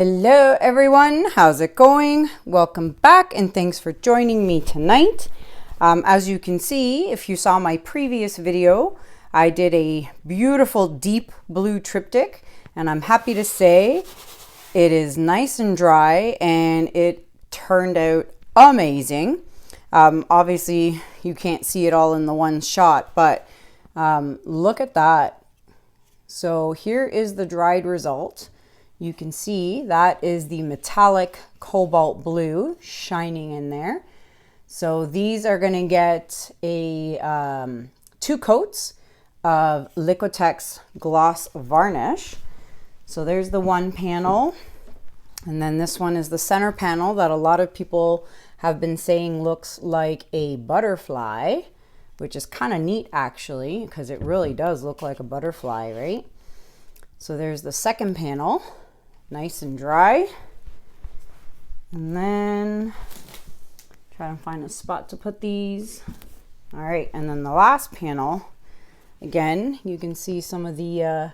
Hello everyone, how's it going? Welcome back and thanks for joining me tonight. As you can see, if you saw my previous video, I did a beautiful deep blue triptych and I'm happy to say it is nice and dry and it turned out amazing. Obviously you can't see it all in the one shot, but look at that. So here is the dried result. You can see that is the metallic cobalt blue shining in there. So these are going to get a 2 coats of Liquitex gloss varnish. So there's the one panel, and then this one is the center panel that a lot of people have been saying looks like a butterfly, which is kind of neat actually, because it really does look like a butterfly, right? So there's the second panel. Nice and dry. And then try to find a spot to put these. All right, and then the last panel, again, you can see some of the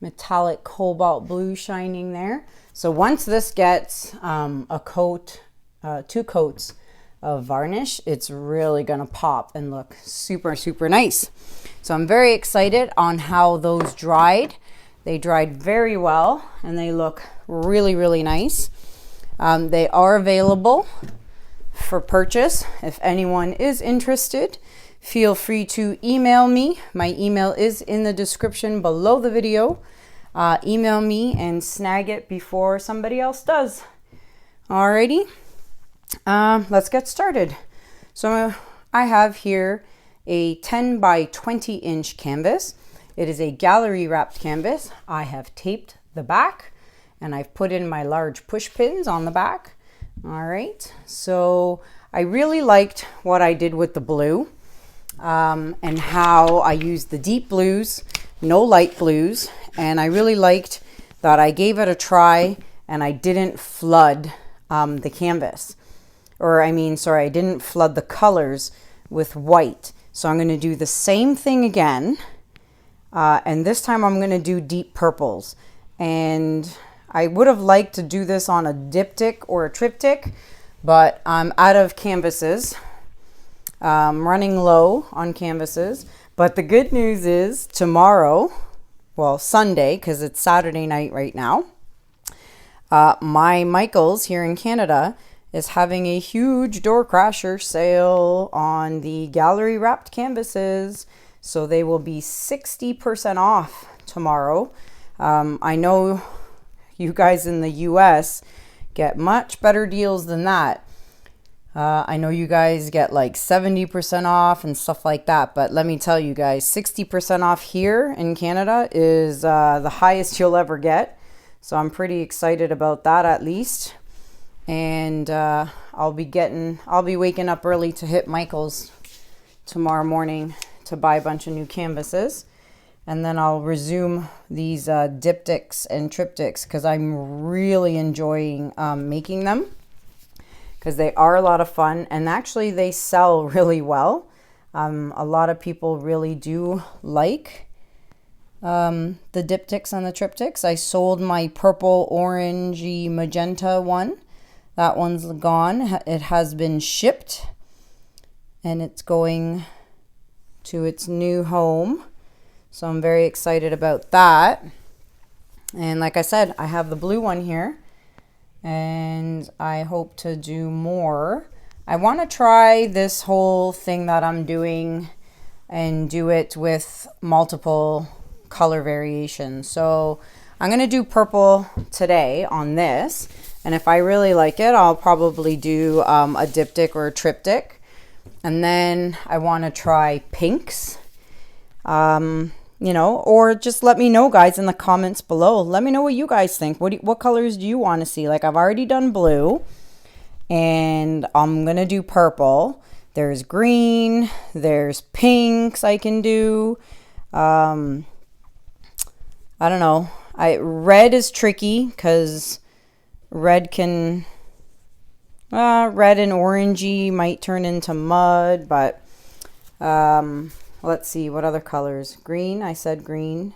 metallic cobalt blue shining there. So once this gets a coat, 2 coats of varnish, it's really gonna pop and look super, super nice. So I'm very excited on how those dried. They dried very well and they look really, really nice. They are available for purchase. If anyone is interested, feel free to email me. My email is in the description below the video. Email me and snag it before somebody else does. Alrighty, let's get started. So I have here a 10 by 20 inch canvas. It is a gallery wrapped canvas. I have taped the back and I've put in my large push pins on the back. All right, so I really liked what I did with the blue and how I used the deep blues, no light blues, and I really liked that I gave it a try and I didn't flood the canvas. I didn't flood the colors with white. So I'm gonna do the same thing again. And this time I'm going to do deep purples, and I would have liked to do this on a diptych or a triptych, but I'm out of canvases. I'm running low on canvases, but the good news is tomorrow, well, Sunday, because it's Saturday night right now, my Michaels here in Canada is having a huge door crasher sale on the gallery wrapped canvases. So they will be 60% off tomorrow. I know you guys in the US get much better deals than that. I know you guys get like 70% off and stuff like that. But let me tell you guys, 60% off here in Canada is the highest you'll ever get. So I'm pretty excited about that at least. And I'll be waking up early to hit Michael's tomorrow morning to buy a bunch of new canvases, and then I'll resume these diptychs and triptychs because I'm really enjoying making them because they are a lot of fun and actually they sell really well. A lot of people really do like the diptychs and the triptychs. I sold my purple, orangey, magenta one. That one's gone. It has been shipped and it's going to its new home. So I'm very excited about that. And like I said, I have the blue one here and I hope to do more. I want to try this whole thing that I'm doing and do it with multiple color variations. So I'm going to do purple today on this. And if I really like it, I'll probably do a diptych or a triptych. And then I want to try pinks, you know, or just let me know, guys, in the comments below. Let me know what you guys think. What colors do you want to see? Like, I've already done blue, and I'm going to do purple. There's green. There's pinks I can do. I don't know. Red is tricky because red can... red and orangey might turn into mud, but let's see what other colors. Green, I said green.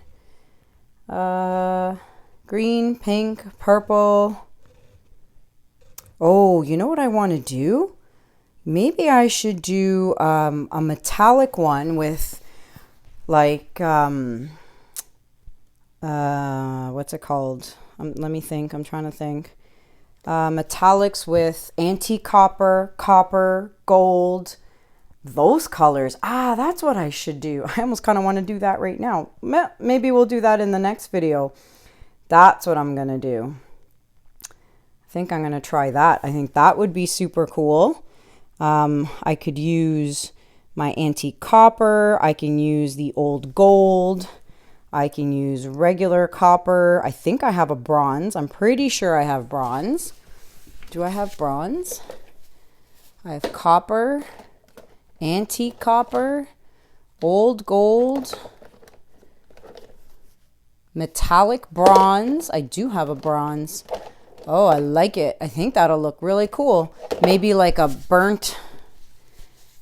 Green, pink, purple, Oh, you know what I want to do? Maybe I should do a metallic one with like, what's it called? Let me think. I'm trying to think. Metallics with antique copper, copper, gold, those colors. Ah, that's what I should do. I almost kind of want to do that right now. Maybe we'll do that in the next video. That's what I'm going to do. I think I'm going to try that. I think that would be super cool. I could use my antique copper. I can use the old gold. I can use regular copper. I think I have a bronze. I'm pretty sure I have bronze. Do I have bronze? I have copper, antique copper, old gold, metallic bronze. I do have a bronze. Oh, I like it. I think that'll look really cool. Maybe like a burnt,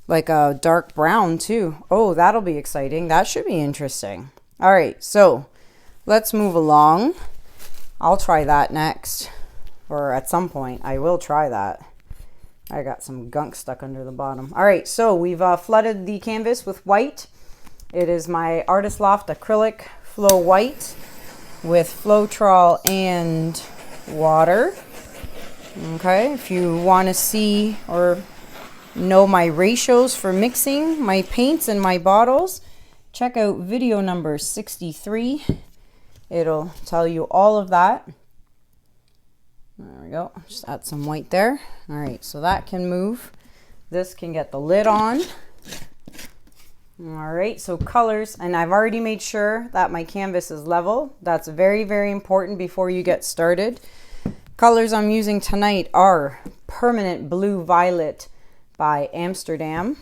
like a dark brown too. Oh, that'll be exciting. That should be interesting. All right, so let's move along. I'll try that next, or at some point I will try that. I got some gunk stuck under the bottom. All right, so we've flooded the canvas with white. It is my Artist Loft Acrylic Flow White with Floetrol and water. Okay, if you want to see or know my ratios for mixing my paints and my bottles, check out video number 63. It'll tell you all of that. There we go. Just add some white there. All right, so that can move. This can get the lid on. All right, so colors, and I've already made sure that my canvas is level. That's very, very important before you get started. Colors I'm using tonight are Permanent Blue Violet by Amsterdam.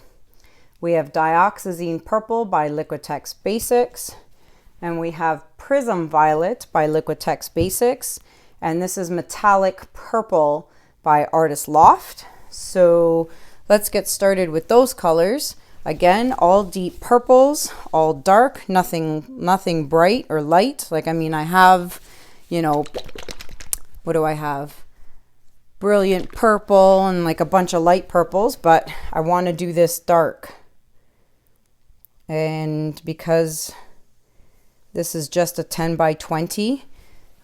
We have Dioxazine Purple by Liquitex Basics. And we have Prism Violet by Liquitex Basics. And this is Metallic Purple by Artist Loft. So let's get started with those colors. Again, all deep purples, all dark, nothing bright or light. Like, I mean, I have, you know, what do I have? Brilliant purple and like a bunch of light purples, but I want to do this dark. And because this is just a 10 by 20,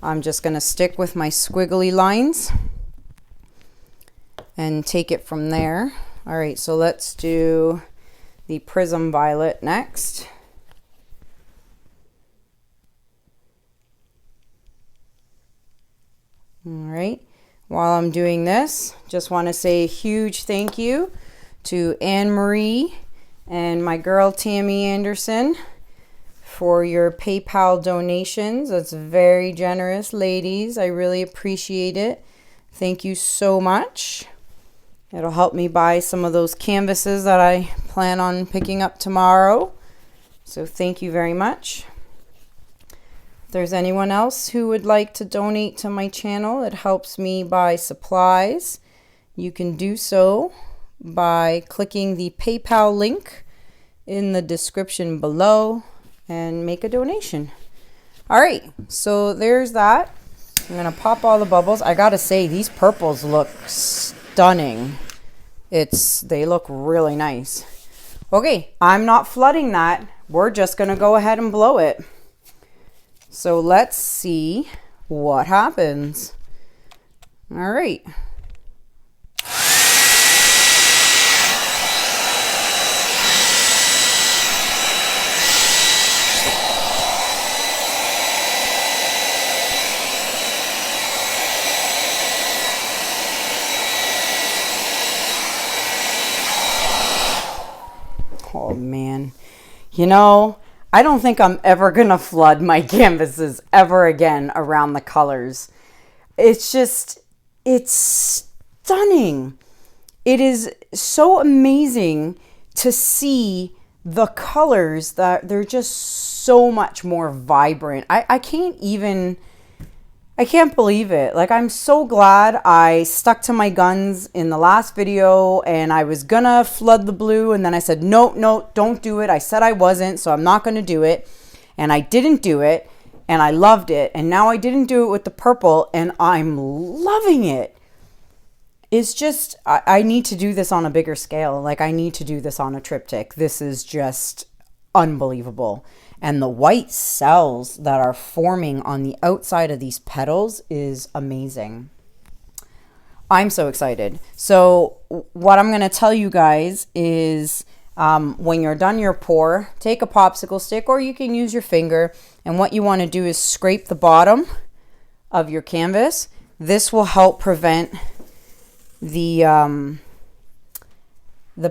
I'm just going to stick with my squiggly lines and take it from there. All right, so let's do the Prism Violet next. All right, while I'm doing this, just want to say a huge thank you to Anne-Marie and my girl Tammy Anderson for your PayPal donations. That's very generous, ladies. I really appreciate it. Thank you so much. It'll help me buy some of those canvases that I plan on picking up tomorrow. So thank you very much. If there's anyone else who would like to donate to my channel, it helps me buy supplies. You can do so by clicking the PayPal link in the description below and make a donation. All right, so there's that. I'm gonna pop all the bubbles. I gotta say, these purples look stunning. They look really nice. Okay, I'm not flooding that. We're just gonna go ahead and blow it. So let's see what happens. All right. Oh man, you know, I don't think I'm ever gonna flood my canvases ever again around the colors. It's stunning. It is so amazing to see the colors that they're just so much more vibrant. I can't believe it. Like, I'm so glad I stuck to my guns in the last video, and I was gonna flood the blue, and then I said, no, don't do it. I said I wasn't, so I'm not gonna do it. And I didn't do it, and I loved it. And now I didn't do it with the purple, and I'm loving it. it's just, I need to do this on a bigger scale. Like I need to do this on a triptych. This is just unbelievable. And the white cells that are forming on the outside of these petals is amazing. I'm so excited. So what I'm going to tell you guys is when you're done your pour, take a popsicle stick or you can use your finger. And what you want to do is scrape the bottom of your canvas. This will help prevent the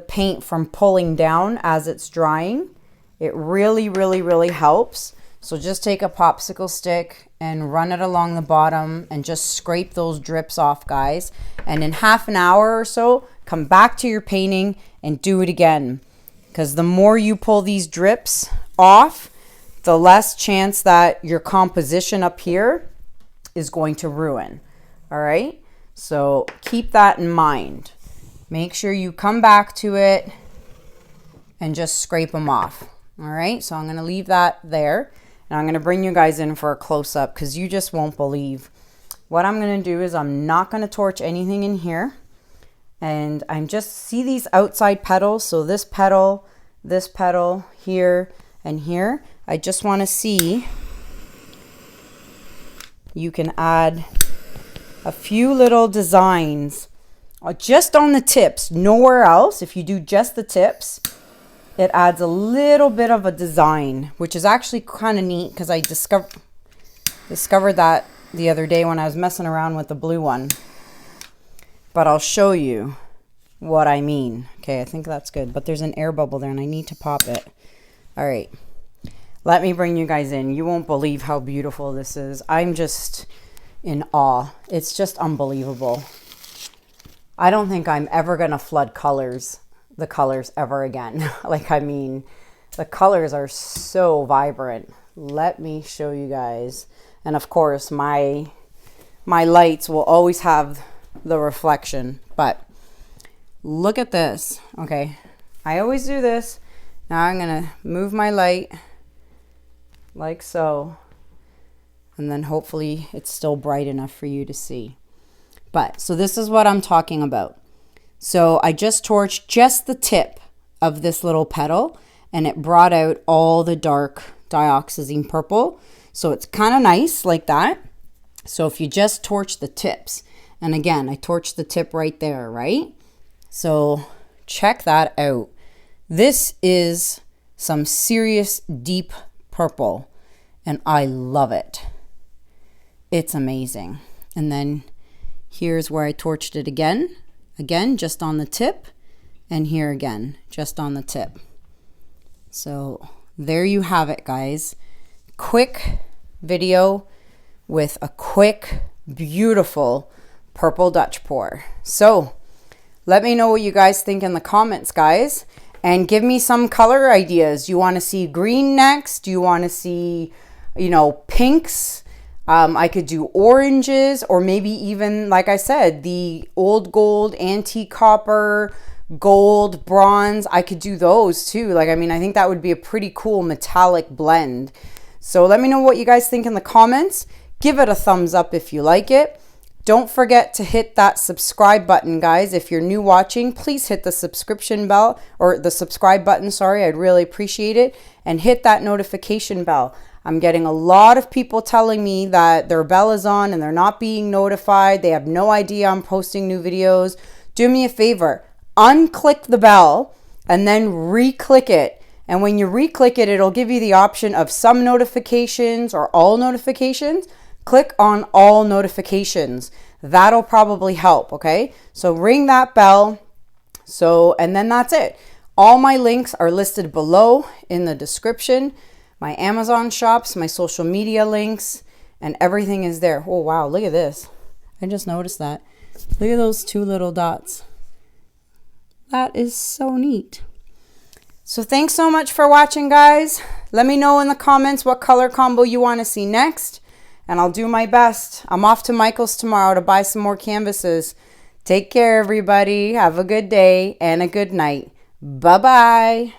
paint from pulling down as it's drying. It really helps. So just take a popsicle stick and run it along the bottom and just scrape those drips off, guys. And in half an hour or so, come back to your painting and do it again. Because the more you pull these drips off, the less chance that your composition up here is going to ruin. All right? So keep that in mind. Make sure you come back to it and just scrape them off. All right? So I'm going to leave that there. And I'm going to bring you guys in for a close-up because you just won't believe. What I'm going to do is I'm not going to torch anything in here. And I'm just, see these outside petals? So this petal, here, and here. I just want to see, you can add a few little designs just on the tips, nowhere else. If you do just the tips, it adds a little bit of a design, which is actually kind of neat because I discovered that the other day when I was messing around with the blue one. But I'll show you what I mean. Okay, I think that's good. But there's an air bubble there and I need to pop it. All right. Let me bring you guys in. You won't believe how beautiful this is. I'm just in awe. It's just unbelievable. I don't think I'm ever going to flood the colors ever again. Like, I mean, the colors are so vibrant. Let me show you guys. And of course, my lights will always have the reflection, but look at this. Okay, I always do this. Now I'm gonna move my light like so, and then hopefully it's still bright enough for you to see. But so this is what I'm talking about. So I just torched just the tip of this little petal and it brought out all the dark dioxazine purple. So it's kind of nice like that. So if you just torch the tips, and again, I torched the tip right there, right? So check that out. This is some serious deep purple and I love it. It's amazing. And then here's where I torched it again, just on the tip, and here again, just on the tip. So there you have it, guys. Quick video with a quick, beautiful purple Dutch pour. So let me know what you guys think in the comments, guys, and give me some color ideas. You want to see green next? Do you want to see, pinks? I could do oranges, or maybe even, like I said, the old gold, antique copper, gold, bronze. I could do those too. Like, I mean, I think that would be a pretty cool metallic blend. So let me know what you guys think in the comments. Give it a thumbs up if you like it. Don't forget to hit that subscribe button, guys. If you're new watching, please hit the subscription bell, or the subscribe button, sorry. I'd really appreciate it. And hit that notification bell. I'm getting a lot of people telling me that their bell is on and they're not being notified. They have no idea I'm posting new videos. Do me a favor, unclick the bell and then re-click it. And when you re-click it, it'll give you the option of some notifications or all notifications. Click on all notifications. That'll probably help, okay? So ring that bell. And then that's it. All my links are listed below in the description. My Amazon shops, my social media links, and everything is there. Oh, wow, look at this. I just noticed that. Look at those two little dots. That is so neat. So thanks so much for watching, guys. Let me know in the comments what color combo you want to see next, and I'll do my best. I'm off to Michael's tomorrow to buy some more canvases. Take care, everybody. Have a good day and a good night. Bye-bye.